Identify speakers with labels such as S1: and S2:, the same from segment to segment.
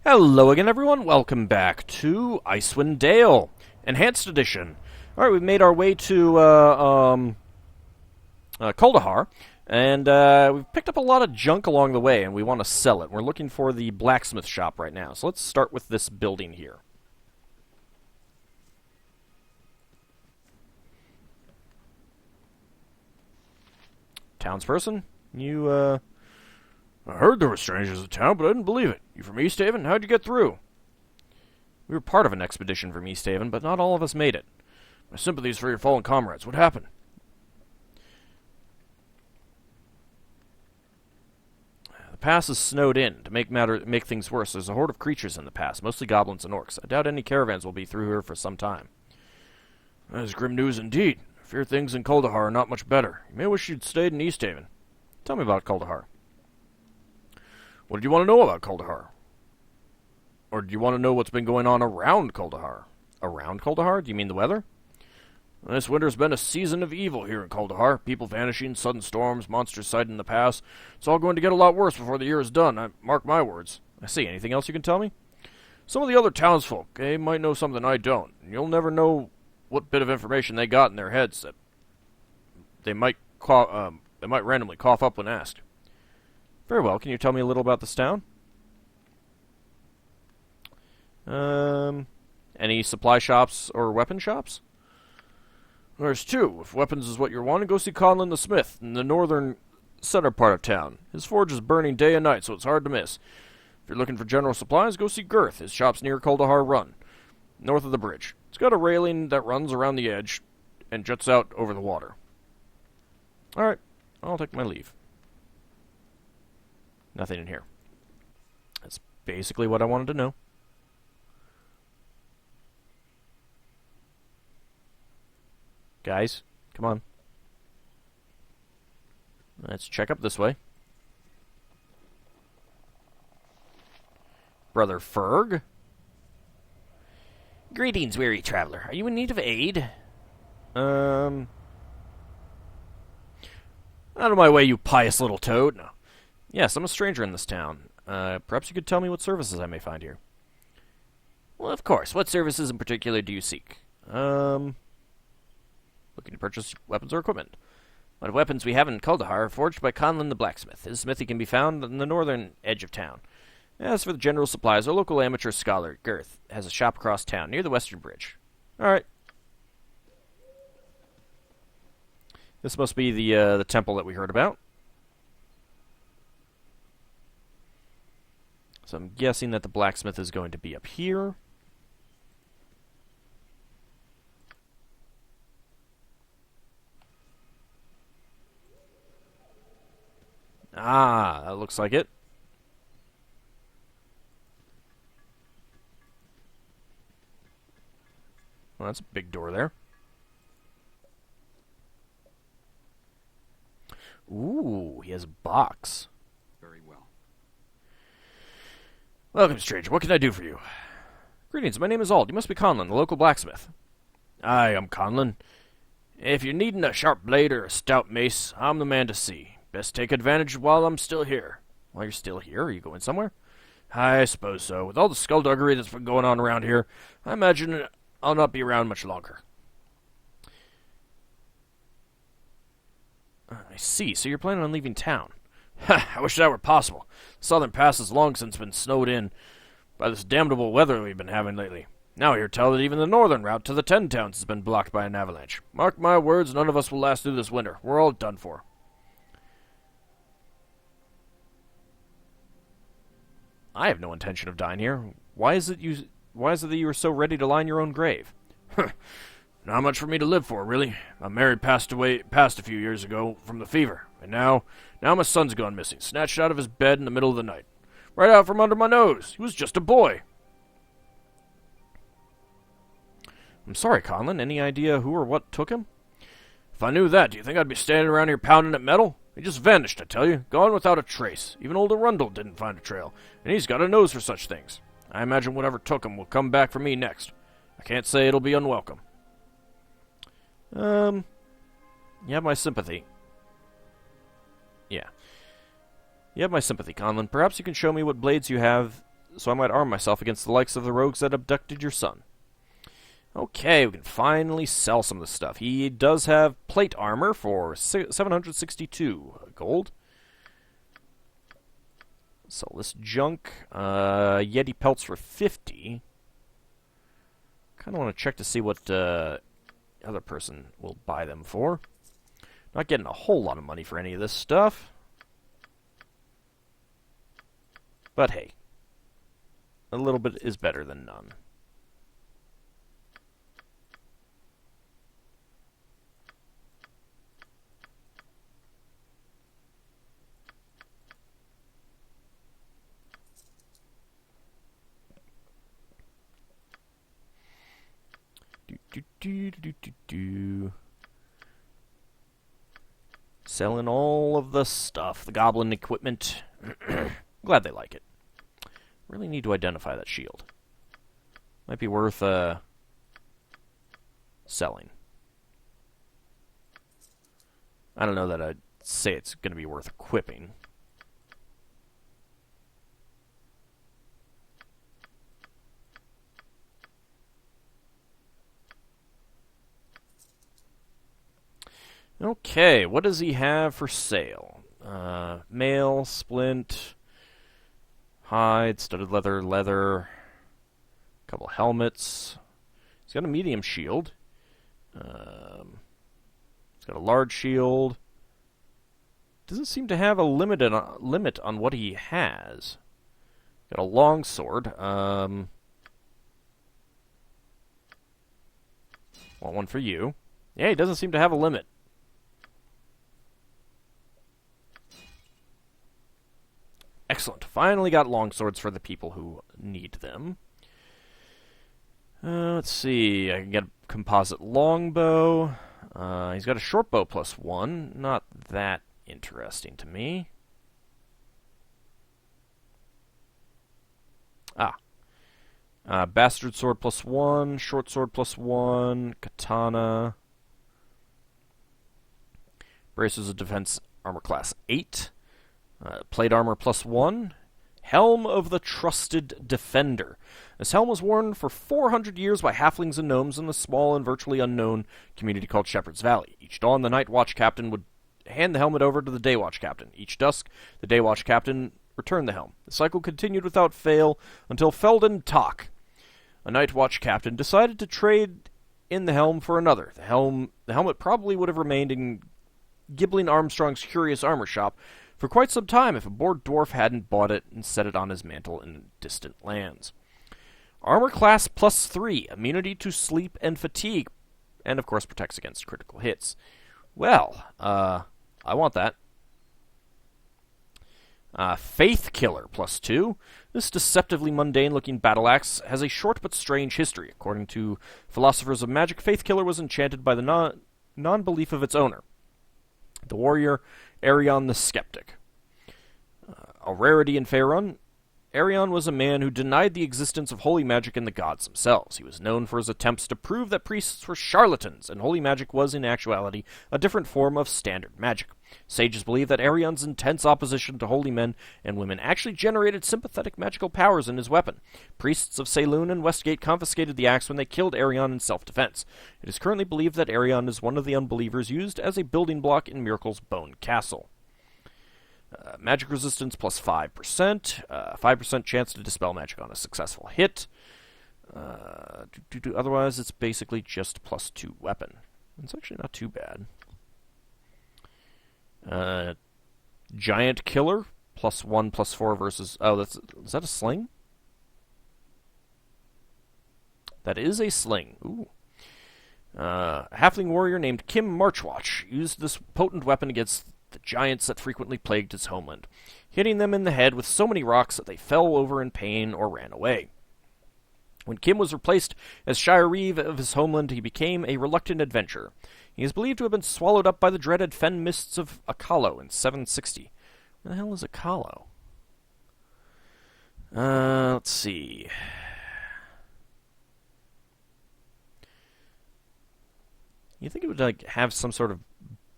S1: Hello again, everyone. Welcome back to Icewind Dale, Enhanced Edition. All right, we've made our way to Kuldahar, and we've picked up a lot of junk along the way, and we want to sell it. We're looking for the blacksmith shop right now, so let's start with this building here. Townsperson, you, I heard there were strangers in town, but I didn't believe it. You from East Haven? How'd you get through? We were part of an expedition from East Haven, but not all of us made it. My sympathies for your fallen comrades. What happened? The pass is snowed in. To make things worse, there's a horde of creatures in the pass, mostly goblins and orcs. I doubt any caravans will be through here for some time. That is grim news indeed. I fear things in Kuldahar are not much better. You may wish you'd stayed in East Haven. Tell me about Kuldahar. What do you want to know about Kuldahar? Or do you want to know what's been going on around Kuldahar? Around Kuldahar? Do you mean the weather? This winter's been a season of evil here in Kuldahar. People vanishing, sudden storms, monsters sighted in the pass. It's all going to get a lot worse before the year is done. I mark my words. I see. Anything else you can tell me? Some of the other townsfolk, they might know something I don't. You'll never know what bit of information they got in their heads that they might randomly cough up when asked. Very well. Can you tell me a little about this town? Any supply shops or weapon shops? There's two. If weapons is what you're wanting, go see Conlon the Smith in the northern center part of town. His forge is burning day and night, so it's hard to miss. If you're looking for general supplies, go see Girth. His shop's near Kuldahar Run, north of the bridge. It's got a railing that runs around the edge and juts out over the water. Alright, I'll take my leave. Nothing in here. That's basically what I wanted to know. Guys, come on. Let's check up this way. Brother Ferg? Greetings, weary traveler. Are you in need of aid? Out of my way, you pious little toad. No. Yes, I'm a stranger in this town. Perhaps you could tell me what services I may find here. Well, of course. What services in particular do you seek? Looking to purchase weapons or equipment. What weapons we have in Kuldahar are forged by Conlon the blacksmith. His smithy can be found on the northern edge of town. As for the general supplies, our local amateur scholar, Girth, has a shop across town, near the western bridge. Alright. This must be the temple that we heard about. So I'm guessing that the blacksmith is going to be up here. Ah, that looks like it. Well, that's a big door there. Ooh, he has a box.
S2: Very well.
S1: Welcome, stranger. What can I do for you? Greetings, my name is Ald. You must be Conlon, the local blacksmith. I am Conlon. If you're needing a sharp blade or a stout mace, I'm the man to see. Best take advantage while I'm still here. While you're still here? Are you going somewhere? I suppose so. With all the skullduggery that's been going on around here, I imagine I'll not be around much longer. I see. So you're planning on leaving town. Ha! I wish that were possible. The southern pass has long since been snowed in by this damnable weather we've been having lately. Now I hear tell that even the northern route to the 10 towns has been blocked by an avalanche. Mark my words, none of us will last through this winter. We're all done for. I have no intention of dying here. Why is it that you are so ready to line your own grave? Not much for me to live for, really. My Mary passed a few years ago from the fever, and now my son's gone missing, snatched out of his bed in the middle of the night. Right out from under my nose. He was just a boy. I'm sorry, Conlon. Any idea who or what took him? If I knew that, do you think I'd be standing around here pounding at metal? He just vanished, I tell you. Gone without a trace. Even old Arundel didn't find a trail, and he's got a nose for such things. I imagine whatever took him will come back for me next. I can't say it'll be unwelcome. You have my sympathy. Yeah. You have my sympathy, Conlon. Perhaps you can show me what blades you have so I might arm myself against the likes of the rogues that abducted your son. Okay, we can finally sell some of this stuff. He does have plate armor for 762 gold. Sell this junk. Yeti pelts for 50. Kind of want to check to see what other person will buy them for. Not getting a whole lot of money for any of this stuff. But hey, a little bit is better than none. Selling all of the stuff, the goblin equipment. Glad they like it. Really need to identify that shield. Might be worth selling. I don't know that I'd say it's going to be worth equipping. Okay, what does he have for sale? Mail, splint, hide, studded leather, a couple helmets. He's got a medium shield. He's got a large shield. Doesn't seem to have a limit on what he has. Got a long sword. Want one for you. Yeah, he doesn't seem to have a limit. Excellent. Finally got longswords for the people who need them. Let's see. I can get a composite longbow. He's got a short bow +1. Not that interesting to me. Bastard sword +1. Short sword +1. Katana. Bracers of defense armor class 8. Plate armor +1. Helm of the Trusted Defender. This helm was worn for 400 years by halflings and gnomes in the small and virtually unknown community called Shepherd's Valley. Each dawn, the Night Watch captain would hand the helmet over to the Day Watch captain. Each dusk, the Day Watch captain returned the helm. The cycle continued without fail until Felden Tak, a Night Watch captain, decided to trade in the helm for another. The helmet probably would have remained in Gibbling Armstrong's curious armor shop for quite some time if a bored dwarf hadn't bought it and set it on his mantle in distant lands. Armor class +3, immunity to sleep and fatigue, and of course protects against critical hits. Well, I want that. Faith Killer +2. This deceptively mundane-looking battle axe has a short but strange history. According to philosophers of magic, Faith Killer was enchanted by the non-belief of its owner, the warrior Arion the Skeptic. A rarity in Faerun, Arion was a man who denied the existence of holy magic and the gods themselves. He was known for his attempts to prove that priests were charlatans, and holy magic was, in actuality, a different form of standard magic. Sages believe that Arion's intense opposition to holy men and women actually generated sympathetic magical powers in his weapon. Priests of Saloon and Westgate confiscated the axe when they killed Arion in self-defense. It is currently believed that Arion is one of the unbelievers used as a building block in Miracle's Bone Castle. Magic resistance +5%, 5% chance to dispel magic on a successful hit. Otherwise, it's basically just +2 weapon. It's actually not too bad. Giant Killer +1, +4 versus... Oh, is that a sling? That is a sling. Ooh. A halfling warrior named Kim Marchwatch used this potent weapon against the giants that frequently plagued his homeland, hitting them in the head with so many rocks that they fell over in pain or ran away. When Kim was replaced as Shire Reeve of his homeland, he became a reluctant adventurer. He is believed to have been swallowed up by the dreaded fen mists of Akalo in 760. Where the hell is Akalo? Let's see. You think it would have some sort of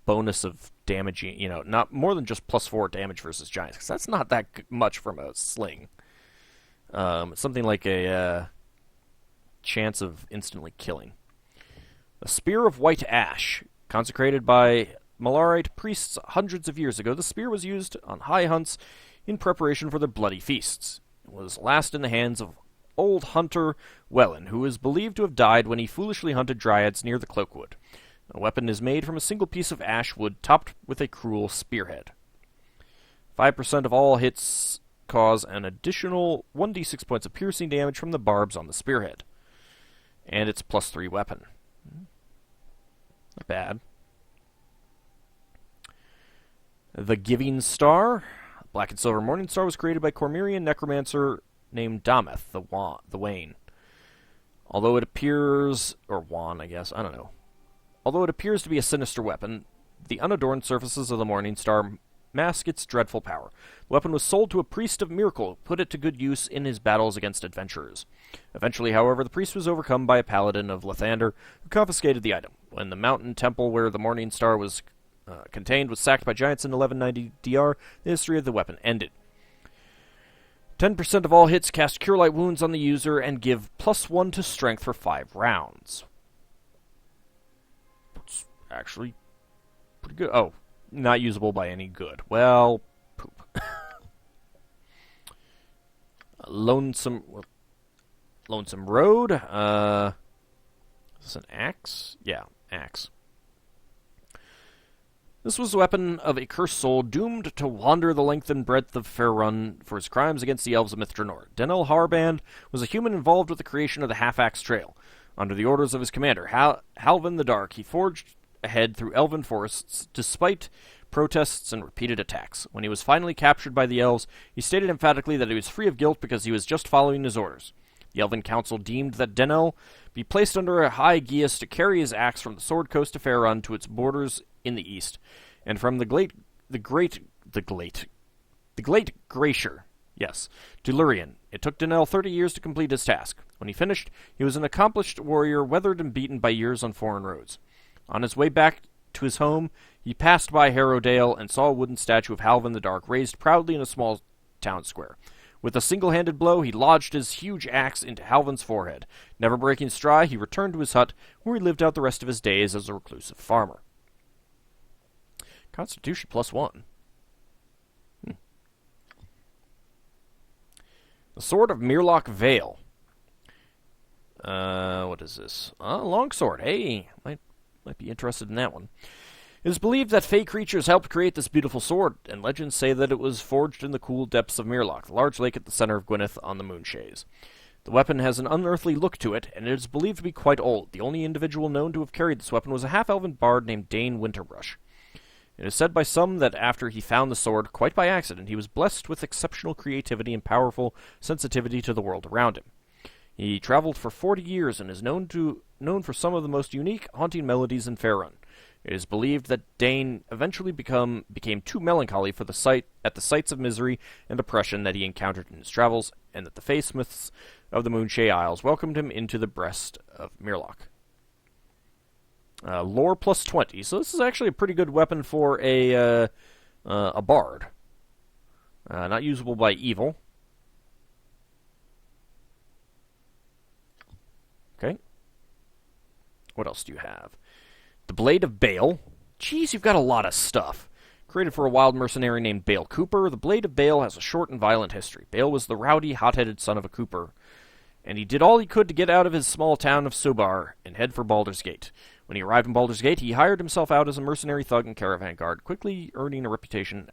S1: bonus of damaging, not more than just +4 damage versus giants, because that's not that much from a sling. Something like a chance of instantly killing. A spear of white ash, consecrated by Malarite priests hundreds of years ago. The spear was used on high hunts in preparation for their bloody feasts. It was last in the hands of old hunter Wellin, who is believed to have died when he foolishly hunted dryads near the Cloakwood. The weapon is made from a single piece of ash wood topped with a cruel spearhead. 5% of all hits cause an additional 1d6 points of piercing damage from the barbs on the spearhead. And it's +3 weapon. Not bad. The Giving Star. Black and Silver Morning Star was created by Cormyrean necromancer named Dameth, the Wane. Although it appears... or Wan, I guess. I don't know. Although it appears to be a sinister weapon, the unadorned surfaces of the Morning Star mask its dreadful power. The weapon was sold to a priest of Miracle, who put it to good use in his battles against adventurers. Eventually, however, the priest was overcome by a paladin of Lathander, who confiscated the item. When the mountain temple where the Morning Star was contained was sacked by giants in 1190 DR, the history of the weapon ended. 10% of all hits cast Cure Light Wounds on the user and give +1 to strength for 5 rounds. That's actually pretty good. Oh, not usable by any good. Well, poop. Lonesome Road. Is this an axe? Yeah, axe. This was the weapon of a cursed soul doomed to wander the length and breadth of Faerun for his crimes against the elves of Mithranor. Denel Harband was a human involved with the creation of the Half-Axe Trail. Under the orders of his commander, Halvin the Dark, he forged ahead through elven forests despite protests and repeated attacks. When he was finally captured by the elves, he stated emphatically that he was free of guilt because he was just following his orders. The Elven Council deemed that Denel be placed under a high geas to carry his axe from the Sword Coast to Faerun to its borders in the east, and from the Great Glacier, yes, to Lurien. It took Denel 30 years to complete his task. When he finished, he was an accomplished warrior, weathered and beaten by years on foreign roads. On his way back to his home, he passed by Harrowdale and saw a wooden statue of Halvin the Dark raised proudly in a small town square. With a single-handed blow, he lodged his huge axe into Halvin's forehead. Never breaking stride, he returned to his hut, where he lived out the rest of his days as a reclusive farmer. Constitution +1. The Sword of Mirlock Vale. What is this? Longsword. Hey, might be interested in that one. It is believed that fey creatures helped create this beautiful sword, and legends say that it was forged in the cool depths of Mirlock, the large lake at the center of Gwyneth on the Moonshaes. The weapon has an unearthly look to it, and it is believed to be quite old. The only individual known to have carried this weapon was a half-elven bard named Dane Winterbrush. It is said by some that after he found the sword, quite by accident, he was blessed with exceptional creativity and powerful sensitivity to the world around him. He traveled for 40 years and is known for some of the most unique, haunting melodies in Faerun. It is believed that Dane eventually became too melancholy for the sights of misery and oppression that he encountered in his travels, and that the fae-smiths of the Moonshae Isles welcomed him into the breast of Mirlock. Lore +20, so this is actually a pretty good weapon for a bard. Not usable by evil. Okay. What else do you have? The Blade of Bale. Jeez, you've got a lot of stuff. Created for a wild mercenary named Bale Cooper, the Blade of Bale has a short and violent history. Bale was the rowdy, hot-headed son of a cooper, and he did all he could to get out of his small town of Sobar and head for Baldur's Gate. When he arrived in Baldur's Gate, he hired himself out as a mercenary thug and caravan guard, quickly earning a reputation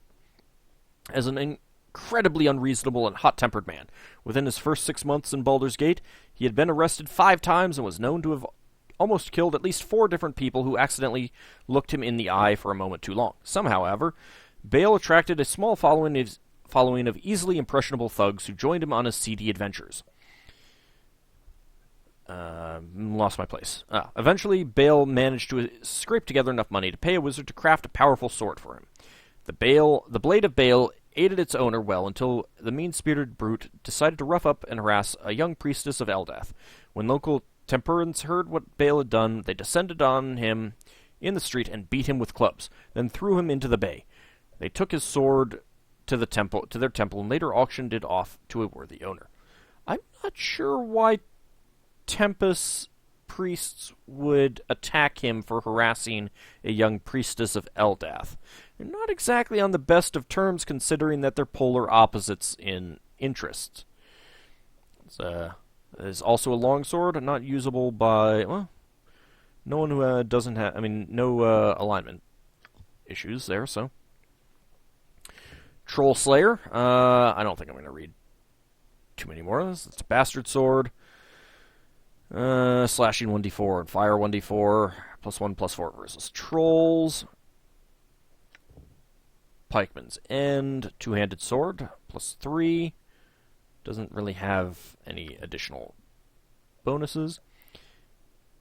S1: as an incredibly unreasonable and hot-tempered man. Within his first 6 months in Baldur's Gate, he had been arrested 5 times and was known to have almost killed at least 4 different people who accidentally looked him in the eye for a moment too long. Some, however, Bale attracted a small following of easily impressionable thugs who joined him on his seedy adventures. Lost my place. Eventually, Bale managed to scrape together enough money to pay a wizard to craft a powerful sword for him. The Blade of Bale aided its owner well until the mean-spirited brute decided to rough up and harass a young priestess of Eldath. When local Temperans heard what Bale had done, they descended on him in the street and beat him with clubs, then threw him into the bay. They took his sword to their temple, and later auctioned it off to a worthy owner. I'm not sure why Tempest priests would attack him for harassing a young priestess of Eldath. They're not exactly on the best of terms, considering that they're polar opposites in interest. There's also a longsword, not usable by, well, no one who doesn't have, no alignment issues there, so. Troll Slayer, I don't think I'm going to read too many more of this. It's a bastard sword. Slashing 1d4 and fire 1d4. +1/+4 versus trolls. Pikeman's End. Two-handed sword. +3. Doesn't really have any additional bonuses.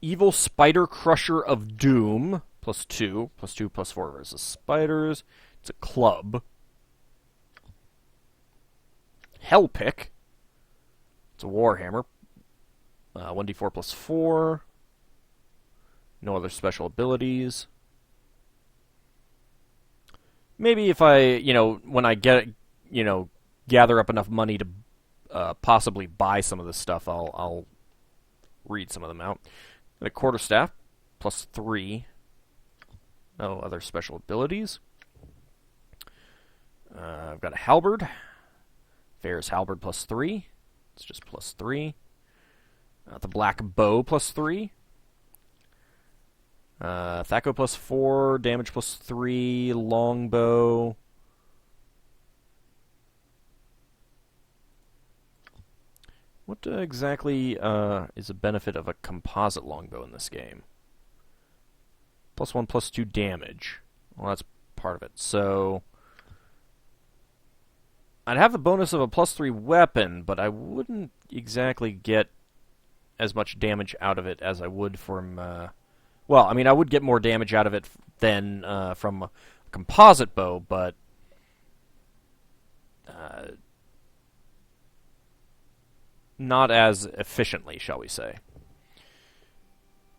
S1: Evil Spider Crusher of Doom. +2. +2/+4 versus spiders. It's a club. Hellpick. It's a warhammer. 1d4/+4. No other special abilities. Maybe if I, when I gather up enough money to possibly buy some of this stuff, I'll read some of them out. A quarterstaff, +3. No other special abilities. I've got a halberd. Fair's halberd +3. It's just +3. The black bow +3. Thaco +4. Damage +3. Longbow. What exactly is a benefit of a composite longbow in this game? +1/+2 damage. Well, that's part of it. So I'd have the bonus of a +3 weapon, but I wouldn't exactly get as much damage out of it as I would from... I would get more damage out of it than from a composite bow, but... not as efficiently, shall we say.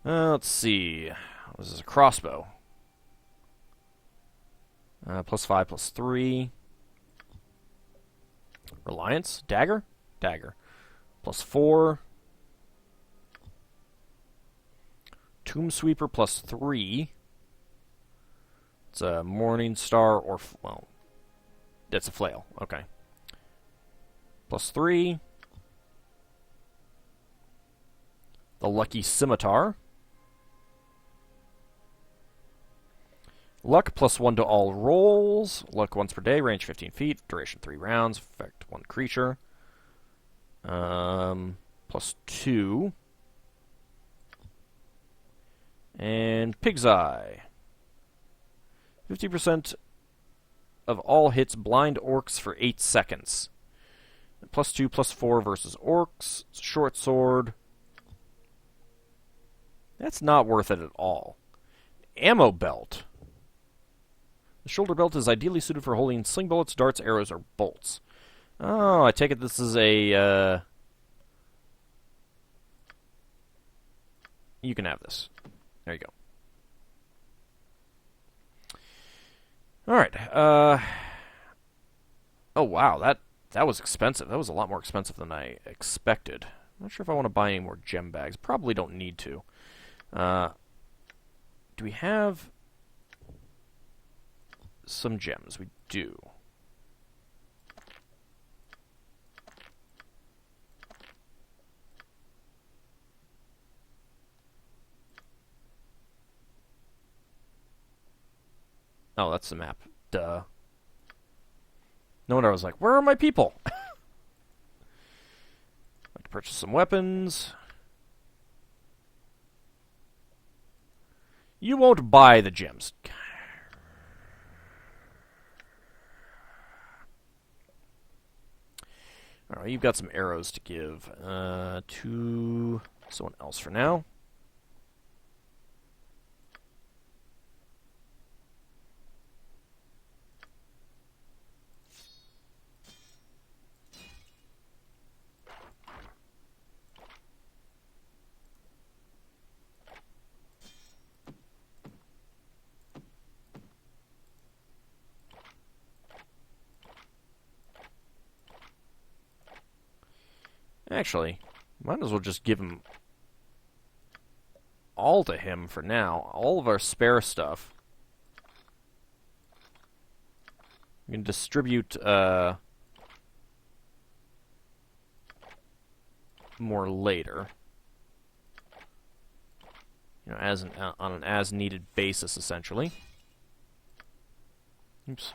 S1: Let's see. This is a crossbow. +5, +3. Reliance. Dagger? Dagger. +4. Tomb Sweeper +3. It's a Morning Star or... well, that's a flail. Okay. +3. The Lucky Scimitar. Luck +1 to all rolls. Luck once per day, range 15 feet, duration 3 rounds, affect 1 creature. +2. And Pig's Eye. 50% of all hits blind orcs for 8 seconds. +2/+4 versus orcs. Short sword. That's not worth it at all. Ammo belt. The shoulder belt is ideally suited for holding sling bullets, darts, arrows, or bolts. Oh, I take it this is a... You can have this. There you go. Alright. Oh, wow. That was expensive. That was a lot more expensive than I expected. I'm not sure if I want to buy any more gem bags. Probably don't need to. Do we have some gems? We do. Oh, that's the map. Duh. No wonder I was like, where are my people? I'd like to purchase some weapons. You won't buy the gems. Alright, you've got some arrows to give to someone else for now. Actually, might as well just give him all to him for now. All of our spare stuff. We can distribute more later. You know, as on an as-needed basis, essentially. Oops.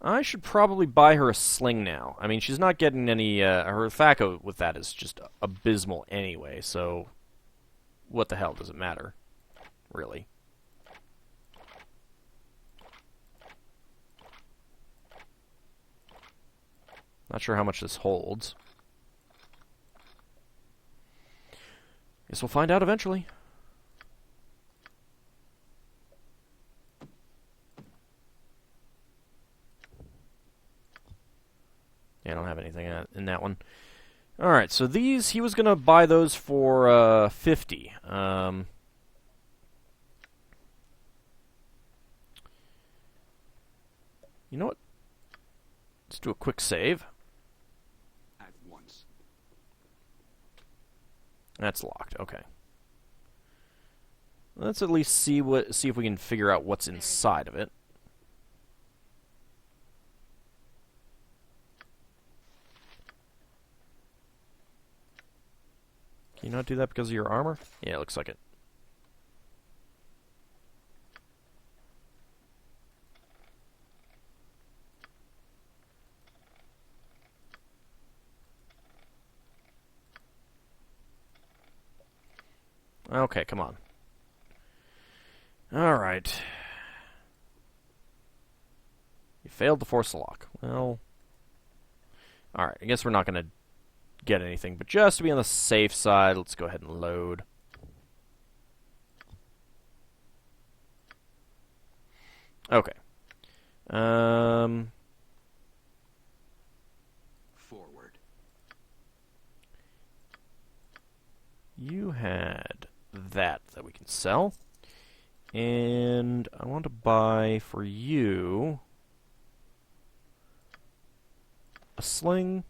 S1: I should probably buy her a sling now. I mean, she's not getting any... her Thaco with that is just abysmal anyway, so... What the hell does it matter? Really. Not sure how much this holds. Guess we'll find out eventually. Yeah, I don't have anything in that one. Alright, so these, he was going to buy those for 50. You know what? Let's do a quick save.
S2: At once.
S1: That's locked. Okay. Let's at least see if we can figure out what's inside of it. Can you not do that because of your armor? Yeah, it looks like it. Okay, come on. Alright. You failed to force the lock. Well... Alright, I guess we're not going to get anything, but just to be on the safe side, let's go ahead and load. Okay.
S2: Forward.
S1: You had that we can sell. And I want to buy for you a sling.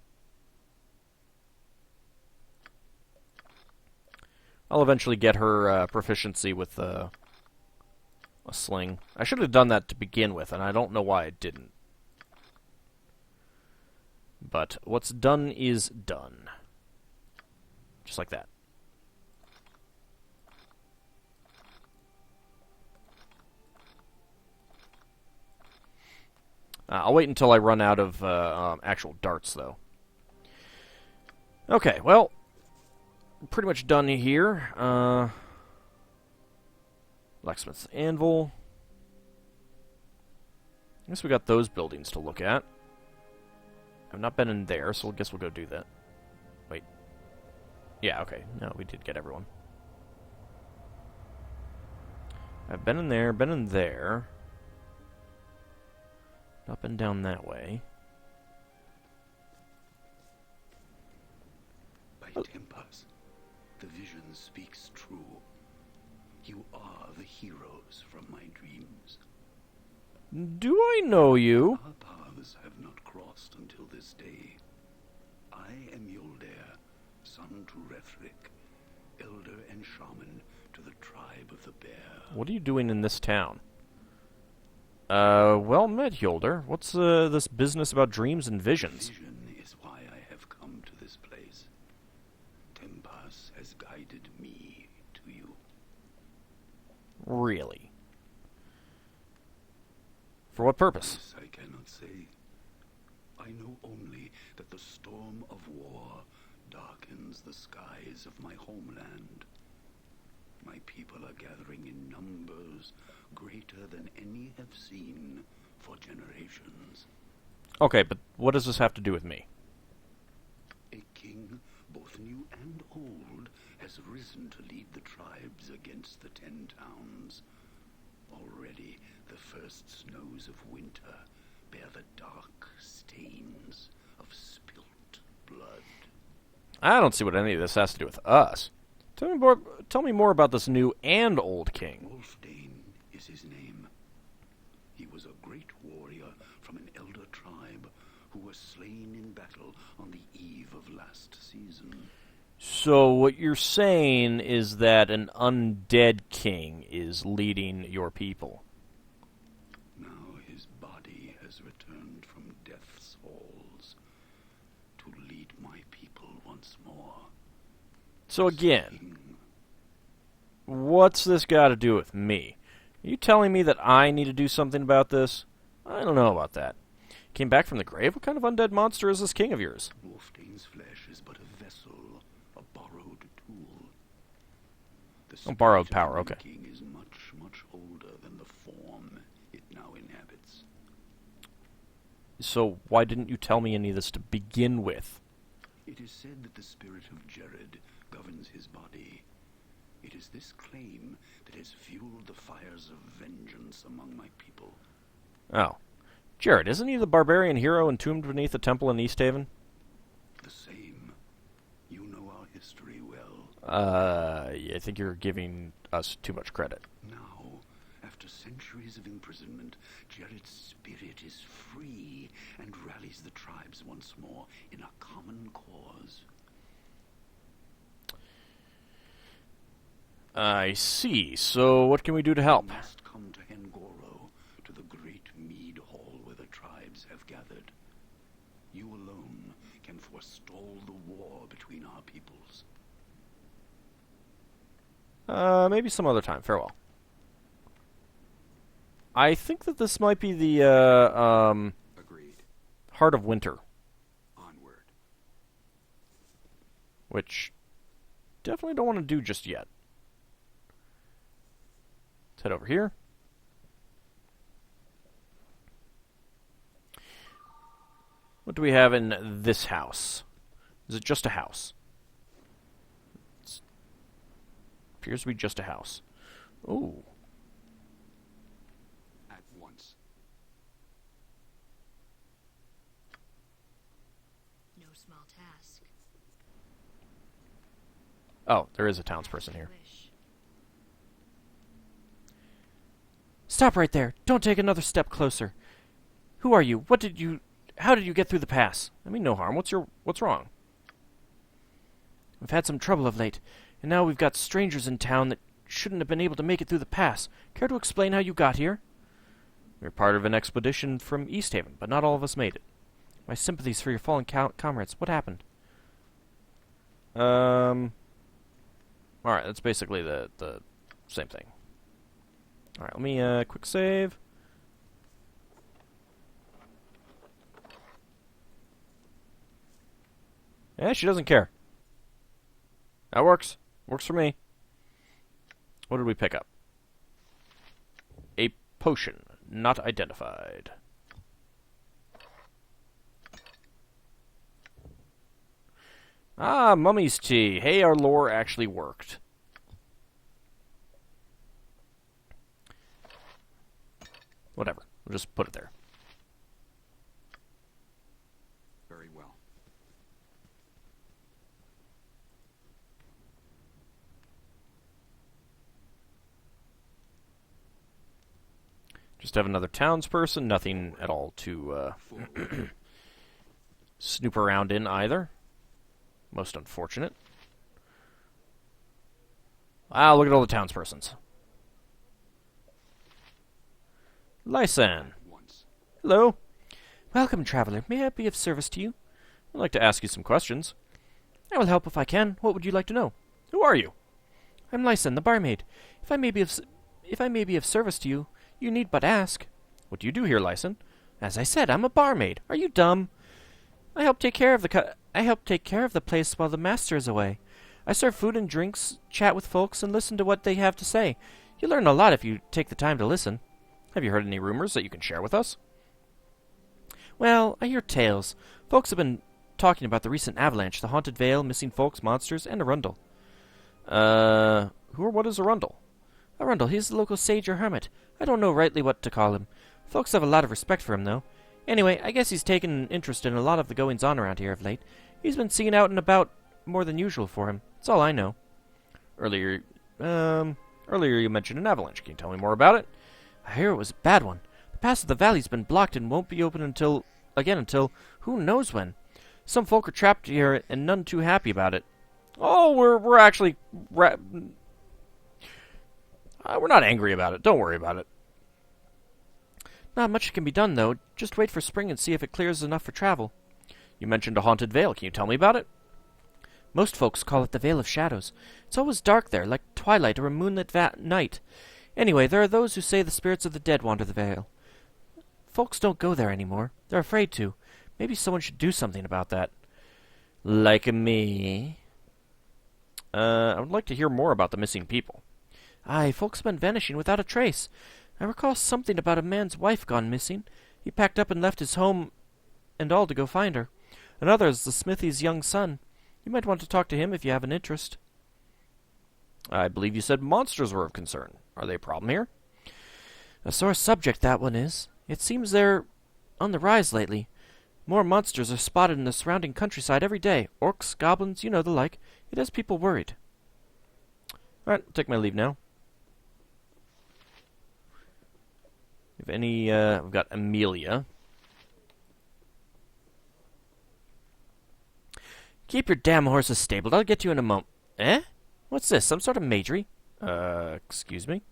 S1: I'll eventually get her proficiency with a sling. I should have done that to begin with, and I don't know why I didn't. But what's done is done. Just like that. I'll wait until I run out of actual darts, though. Okay, well, pretty much done here. Blacksmith's Anvil. I guess we got those buildings to look at. I've not been in there, so I guess we'll go do that. Wait. Yeah, okay. No, we did get everyone. I've been in there, been in there. Up and down that way.
S2: By Tempus, the vision speaks true. You are the heroes from my dreams.
S1: Do I know you?
S2: Our paths have not crossed until this day. I am AuldDragon, son to Rethric, elder and shaman to the tribe of the Bear.
S1: What are you doing in this town? Well met, Hjolder. What's, this business about dreams and visions?
S2: Vision is why I have come to this place. Tempus has guided me to you.
S1: Really? For what purpose?
S2: This I cannot say. I know only that the storm of war darkens the skies of my homeland. My people are gathering in numbers greater than any have seen for generations.
S1: Okay, but what does this have to do with me?
S2: A king, both new and old, has risen to lead the tribes against the 10 towns. Already, the first snows of winter bear the dark stains of spilt blood.
S1: I don't see what any of this has to do with us. Tell me more about this new and old king.
S2: Wolfdane is his name. He was a great warrior from were slain in battle on the eve of last season.
S1: So what you're saying is that an undead king is leading your people.
S2: Now his body has returned from death's halls to lead my people once more.
S1: So again, what's this got to do with me? Are you telling me that I need to do something about this? I don't know about that. Came back from the grave? What kind of undead monster is this king of yours?
S2: Wolfdane's flesh is but a vessel, a borrowed tool. The
S1: Oh, borrowed
S2: spirit of
S1: power,
S2: the
S1: okay.
S2: king is much, much older than the form it now inhabits.
S1: So why didn't you tell me any of this to begin with?
S2: It is said that the spirit of Jared governs his body. It is this claim that has fueled the fires of vengeance among my people.
S1: Oh. Jared, isn't he the barbarian hero entombed beneath a temple in East Haven?
S2: The same. You know our history well.
S1: I think you're giving us too much credit.
S2: Now, after centuries of imprisonment, Jared's spirit is free and rallies the tribes once more in a common cause.
S1: I see. So what can we do to help?
S2: You must come to Hengoro, to the great mead hall where the tribes have gathered. You alone can forestall the war between our peoples.
S1: Maybe some other time. Farewell. I think that this might be the,
S2: Agreed.
S1: Heart of Winter,
S2: Onward.
S1: which definitely don't want to do just yet. Let's head over here. What do we have in this house? Is it just a house? It appears to be just a house. Ooh.
S2: At once.
S3: No small task.
S1: Oh, there is a townsperson here.
S3: Wish.
S1: Stop right there. Don't take another step closer. Who are you? How did you get through the pass? I mean no harm. What's wrong? We've had some trouble of late, and now we've got strangers in town that shouldn't have been able to make it through the pass. Care to explain how you got here? We're part of an expedition from East Haven, but not all of us made it. My sympathies for your fallen comrades. What happened? Alright, that's basically the same thing. Alright, let me quick save. Yeah, she doesn't care. That works. Works for me. What did we pick up? A potion. Not identified. Ah, mummy's tea. Hey, our lore actually worked. Whatever. We'll just put it there.
S2: Very well.
S1: Just have another townsperson. Nothing at all to snoop around in either. Most unfortunate. Ah, look at all the townspersons. Lysan.
S2: Once.
S1: Hello. Welcome, traveler. May I be of service to you? I'd like to ask you some questions. I will help if I can. What would you like to know? Who are you? I'm Lysan, the barmaid. If I may be of service to you, you need but ask. What do you do here, Lysan? As I said, I'm a barmaid. Are you dumb? I help take care of the place while the master is away. I serve food and drinks, chat with folks, and listen to what they have to say. You learn a lot if you take the time to listen. Have you heard any rumors that you can share with us? Well, I hear tales. Folks have been talking about the recent avalanche, the haunted vale, missing folks, monsters, and Arundel. Who or what is Arundel? Arundel, he's the local sage or hermit. I don't know rightly what to call him. Folks have a lot of respect for him, though. Anyway, I guess he's taken an interest in a lot of the goings-on around here of late. He's been seen out and about more than usual for him. That's all I know. Earlier you mentioned an avalanche. Can you tell me more about it? I hear it was a bad one. The pass of the valley's been blocked and won't be open until again until who knows when. Some folk are trapped here and none too happy about it. Oh, we're actually... we're not angry about it. Don't worry about it. Not much can be done, though. Just wait for spring and see if it clears enough for travel. You mentioned a haunted vale. Can you tell me about it? Most folks call it the Vale of Shadows. It's always dark there, like twilight or a moonlit night. Anyway, there are those who say the spirits of the dead wander the vale. Folks don't go there anymore. They're afraid to. Maybe someone should do something about that. Like me. I would like to hear more about the missing people. Aye, folks have been vanishing without a trace. I recall something about a man's wife gone missing. He packed up and left his home and all to go find her. Another is the smithy's young son. You might want to talk to him if you have an interest. I believe you said monsters were of concern. Are they a problem here? A sore subject, that one is. It seems they're on the rise lately. More monsters are spotted in the surrounding countryside every day. Orcs, goblins, you know the like. It has people worried. Alright, I'll take my leave now. If any, we've got Amelia. Keep your damn horses stabled. I'll get you in a moment. Eh? What's this? Some sort of majory? Excuse me?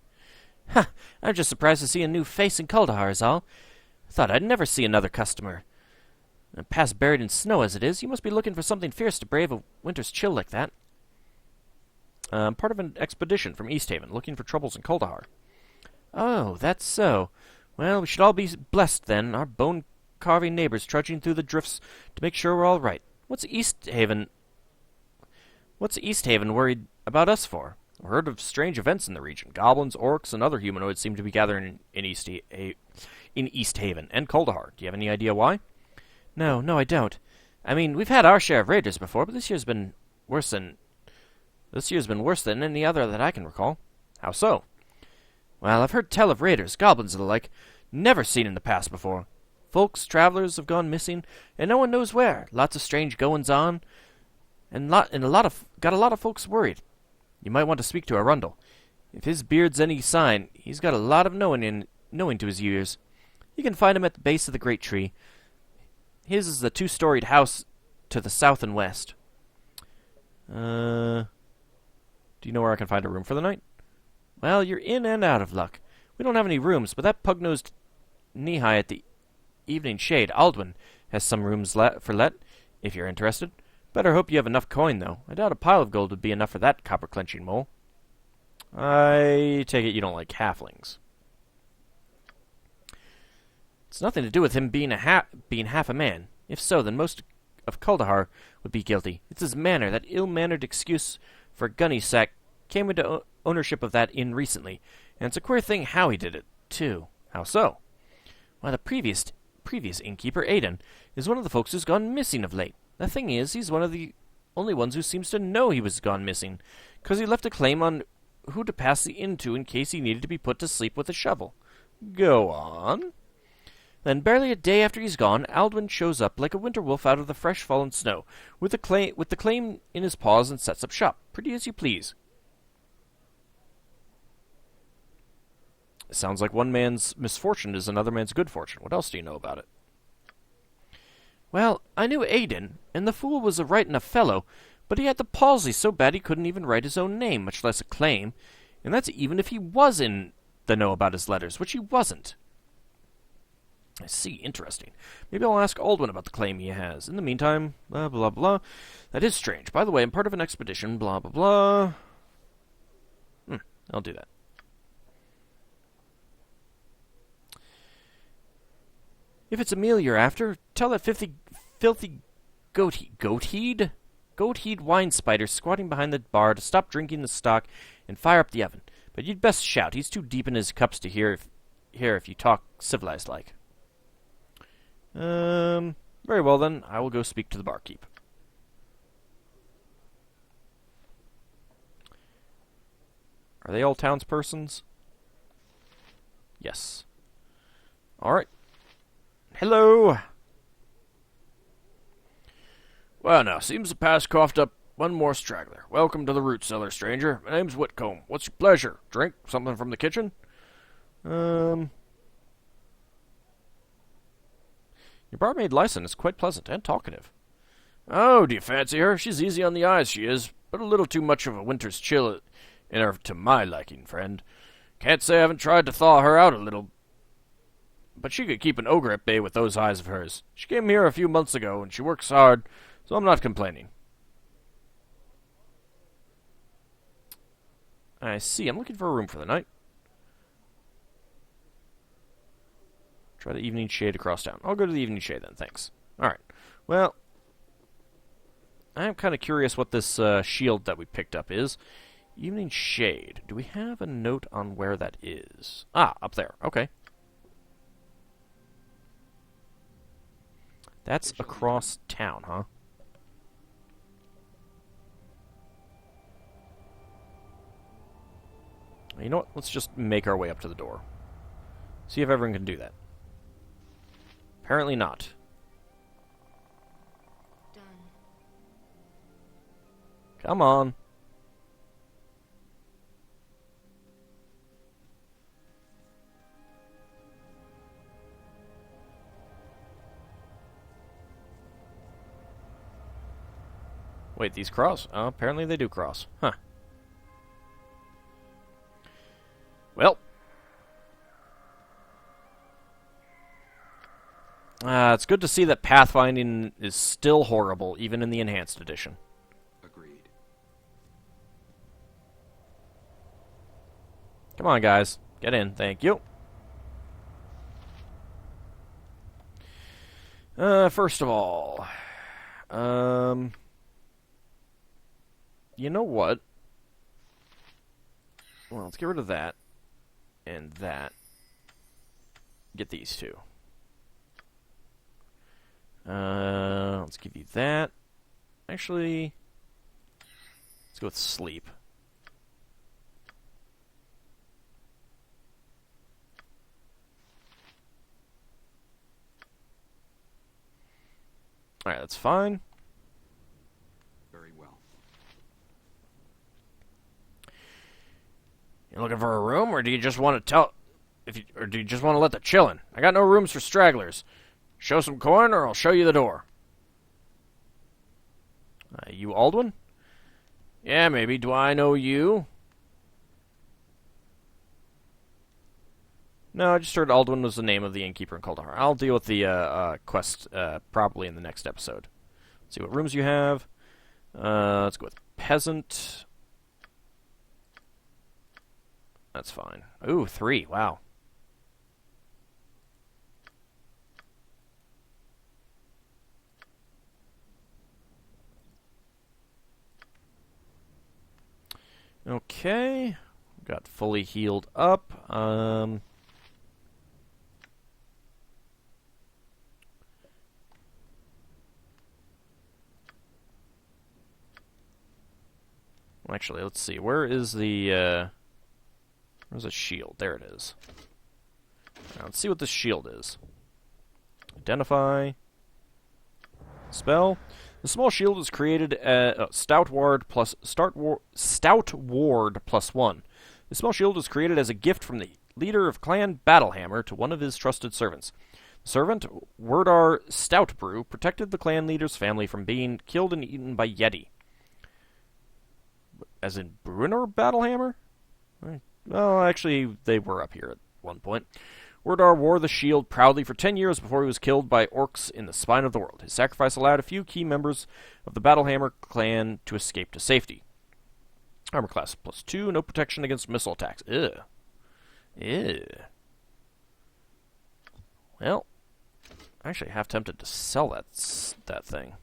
S1: Ha! I'm just surprised to see a new face in Kuldahar is all. Thought I'd never see another customer. Past buried in snow as it is, you must be looking for something fierce to brave a winter's chill like that. I'm part of an expedition from Easthaven, looking for troubles in Kuldahar. Oh, that's so. Well, we should all be blessed then, our bone-carving neighbors trudging through the drifts to make sure we're all right. What's Easthaven worried about us for? I've heard of strange events in the region. Goblins, orcs, and other humanoids seem to be gathering in Easthaven and Kuldahar. Do you have any idea why? No, I don't. I mean, we've had our share of raiders before, but this year's been worse than any other that I can recall. How so? Well, I've heard tell of raiders, goblins and the like, never seen in the past before. Folks, travelers have gone missing, and no one knows where. Lots of strange goings on, and got a lot of folks worried. You might want to speak to Arundel. If his beard's any sign, he's got a lot of knowing to his ears. You can find him at the base of the great tree. His is the 2-storied house to the south and west. Do you know where I can find a room for the night? Well, you're in and out of luck. We don't have any rooms, but that pug-nosed knee-high at the evening shade, AuldDragon, has some rooms for let, if you're interested. Better hope you have enough coin, though. I doubt a pile of gold would be enough for that copper-clenching mole. I take it you don't like halflings. It's nothing to do with him being half a man. If so, then most of Kuldahar would be guilty. It's his manner, that ill-mannered excuse for gunny sack, came into ownership of that inn recently, and it's a queer thing how he did it, too. How so? Why, the previous innkeeper, Aiden, is one of the folks who's gone missing of late. The thing is, he's one of the only ones who seems to know he was gone missing, 'cause he left a claim on who to pass the inn to in case he needed to be put to sleep with a shovel. Go on. Then, barely a day after he's gone, AuldDragon shows up like a winter wolf out of the fresh fallen snow, with the claim in his paws and sets up shop, pretty as you please. It sounds like one man's misfortune is another man's good fortune. What else do you know about it? Well, I knew Aiden, and the fool was a right enough fellow, but he had the palsy so bad he couldn't even write his own name, much less a claim, and that's even if he was in the know about his letters, which he wasn't. I see, interesting. Maybe I'll ask AuldDragon about the claim he has. In the meantime, blah, blah, blah. That is strange. By the way, I'm part of an expedition, blah, blah, blah. I'll do that. If it's a meal you're after, tell that filthy goat-heed wine spider squatting behind the bar to stop drinking the stock and fire up the oven. But you'd best shout. He's too deep in his cups to hear if you talk civilized-like. Very well then. I will go speak to the barkeep. Are they all townspersons? Yes. Alright. Hello! Well, now, seems the pass coughed up one more straggler. Welcome to the root cellar, stranger. My name's Whitcomb. What's your pleasure? Drink? Something from the kitchen? Your barmaid Lyson is quite pleasant and talkative. Oh, do you fancy her? She's easy on the eyes, she is, but a little too much of a winter's chill in her to my liking, friend. Can't say I haven't tried to thaw her out a little, but she could keep an ogre at bay with those eyes of hers. She came here a few months ago, and she works hard, so I'm not complaining. I see. I'm looking for a room for the night. Try the evening shade across town. I'll go to the evening shade then, thanks. Alright. Well, I'm kind of curious what this shield that we picked up is. Evening shade. Do we have a note on where that is? Ah, up there. Okay. That's across town, huh? You know what? Let's just make our way up to the door. See if everyone can do that. Apparently not.
S3: Done.
S1: Come on. Wait, these cross? Oh, apparently they do cross. Huh. Well. It's good to see that pathfinding is still horrible, even in the Enhanced Edition.
S2: Agreed.
S1: Come on, guys. Get in. Thank you. First of all... you know what? Well, let's get rid of that. And that. Get these two. Let's give you that. Actually, let's go with sleep. Alright, that's fine.
S2: Very well.
S1: You looking for a room, or do you just want to or do you just want to let the chillin'? I got no rooms for stragglers. Show some coin, or I'll show you the door. You Aldwin? Yeah, maybe. Do I know you? No, I just heard Aldwin was the name of the innkeeper in Kuldahar. I'll deal with the quest probably in the next episode. Let's see what rooms you have. Let's go with peasant. That's fine. Ooh, 3. Wow. Okay. Got fully healed up. Actually, let's see. Where is the, where's the shield? There it is. Now, let's see what this shield is. Identify. Spell. The small shield is created at Stout Ward plus Stout Ward plus 1. The small shield was created as a gift from the leader of Clan Battlehammer to one of his trusted servants. The servant, Wardar Stoutbrew, protected the clan leader's family from being killed and eaten by Yeti. As in Bruenor Battlehammer? Well, actually, they were up here at one point. Wardar wore the shield proudly for 10 years before he was killed by orcs in the spine of the world. His sacrifice allowed a few key members of the Battlehammer clan to escape to safety. Armor class plus 2, no protection against missile attacks. Ugh. Ew. Well, I'm actually half tempted to sell that thing.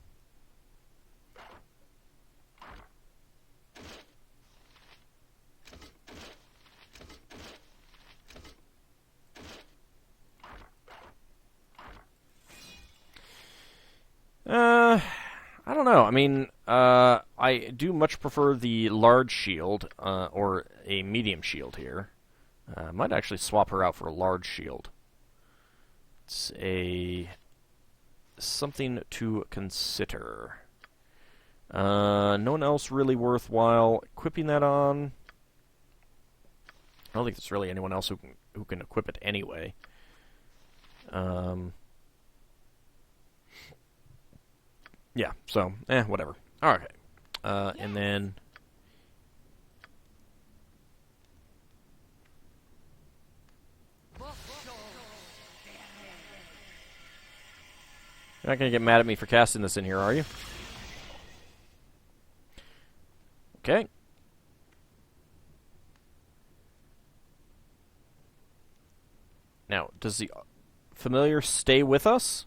S1: I don't know. I mean, I do much prefer the large shield, or a medium shield here. I might actually swap her out for a large shield. It's something to consider. No one else really worthwhile equipping that on. I don't think there's really anyone else who can equip it anyway. Yeah, so, whatever. Okay. And then... You're not going to get mad at me for casting this in here, are you? Okay. Now, does the familiar stay with us?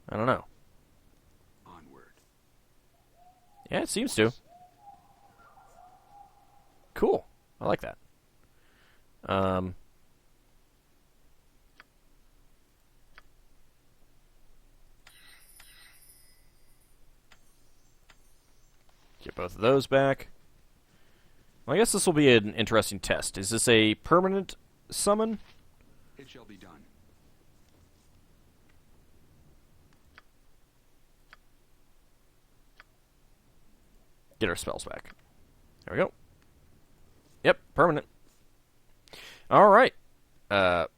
S1: I don't know.
S2: Onward.
S1: Yeah, it seems to. Cool. I like that. Get both of those back. Well, I guess this will be an interesting test. Is this a permanent summon?
S2: It shall be done.
S1: Get our spells back. There we go. Yep, permanent. Alright. Just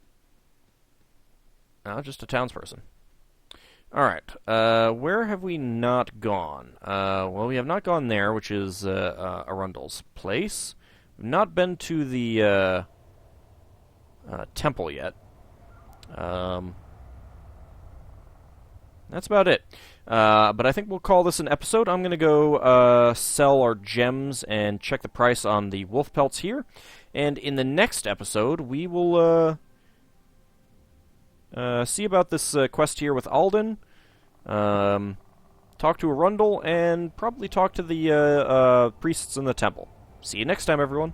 S1: a townsperson. Alright. Where have we not gone? Well, we have not gone there, which is Arundel's place. We've not been to the temple yet. That's about it. But I think we'll call this an episode. I'm going to go sell our gems and check the price on the wolf pelts here. And in the next episode, we will see about this quest here with Alden, talk to Arundel, and probably talk to the priests in the temple. See you next time, everyone.